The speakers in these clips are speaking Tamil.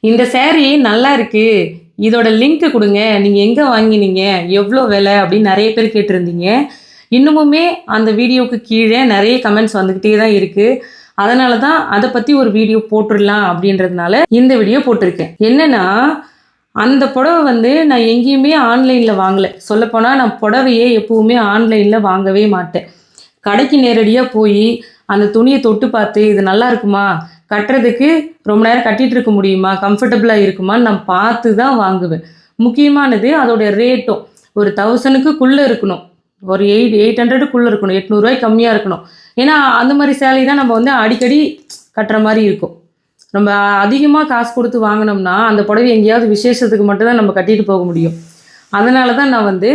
இந்த saree நல்லா இருக்கு. இதோட லிங்க் குடுங்க. நீங்க எங்க வாங்கினீங்க? எவ்ளோ விலை? அப்படின்னு நெறைய பேர் கேட்டிருந்தீங்க. இன்னமுமே அந்த வீடியோக்கு கீழ நெறைய கமெண்ட்ஸ் வந்துகிட்டே தான் இருக்கு. அதனால தான் அத பத்தி ஒரு வீடியோ போட்டுறலாம் அப்படின்றதுனால இந்த வீடியோ போட்டிருக்கேன். என்னன்னா, அந்த புடவ வந்து நான் எங்கேயுமே ஆன்லைன்ல வாங்கல. சொல்லப்போனா நான் புடவையே எப்பவுமே ஆன்லைன்ல வாங்கவே மாட்டேன். கடைக்கு நேரடியா போயி, அந்த துணிய தொட்டு பார்த்து, இது நல்லா இருக்குமா? கட்டுறதுக்கு ரொம்ப நேரம் கட்டிட்டு இருக்க முடியுமா? கம்ஃபர்டபுளா இருக்குமான்னு நான் பார்த்து தான் வாங்குவேன். முக்கியமானது அதோட ரேட்டும். ஒரு 1000க்குள்ள இருக்கணும். ஒரு 800க்குள்ள இருக்கணும். ரூ. 800 கம்மியா இருக்கணும். ஏன்னா, அந்த மாரி சேலை தான் நம்ம வந்து அடிக்கடி கட்டுற மாரி இருக்கும். நம்ம அதிகமா காசு குடுத்து வாங்குனோம்னா, அந்த புடவைய எங்கேயாவது விசேஷத்துக்கு மட்டும் தான் நம்ம கட்டிட்டு போக முடியும். அதனால தான் நான் வந்து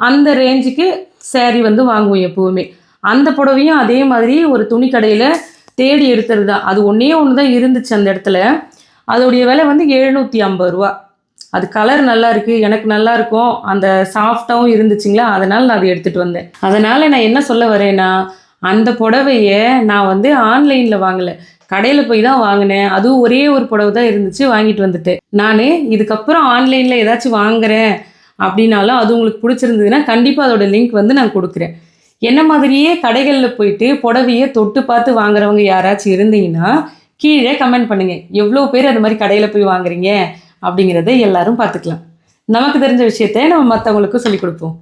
அந்த ரேஞ்சுக்கு சாரி வந்து வாங்குவேன் எப்பவுமே. அந்த புடவையும் அதே மாதிரி ஒரு துணி கடையில தேடி எடுத்தது தான். அது ஒண்ணே ஒண்ணு தான் இருந்துச்சு அந்த இடத்துல. அதோடைய விலை வந்து ரூ. 750. அது கலர் நல்லா இருக்கு. எனக்கு நல்லா இருக்கும். அந்த சாஃப்ட்டாவும் இருந்துச்சுங்களா, அதனால நான் அத எடுத்துட்டு வந்தேன். அதனால நான் என்ன சொல்ல வரேன்னா, அந்த புடவைய நான் வந்து ஆன்லைன்ல வாங்கல. கடையில போய் தான் வாங்குனேன். அதுவும் ஒரே ஒரு புடவ தான் இருந்துச்சு. வாங்கிட்டு வந்துட்டேன். நானு இதுக்கப்புறம் ஆன்லைன்ல ஏதாச்சும் வாங்குறேன் அப்படின்னாலும், அது உங்களுக்கு பிடிச்சிருந்ததுன்னா, கண்டிப்பா அதோட லிங்க் வந்து நான் குடுக்குறேன். என்ன மாதிரியே கடைகள்ல போயிட்டு புடவைய தொட்டு பார்த்து வாங்குறவங்க யாராச்சும் இருந்தீங்கன்னா, கீழ கமெண்ட் பண்ணுங்க. எவ்ளோ பேர் அது மாரி கடையில போய் வாங்குறீங்க? அப்படிங்கிறத எல்லாரும் பார்த்துக்கலாம். நமக்கு தெரிஞ்ச விஷயத்த நம்ம மத்தவங்களுக்கும் சொல்லிக் குடுப்போம்.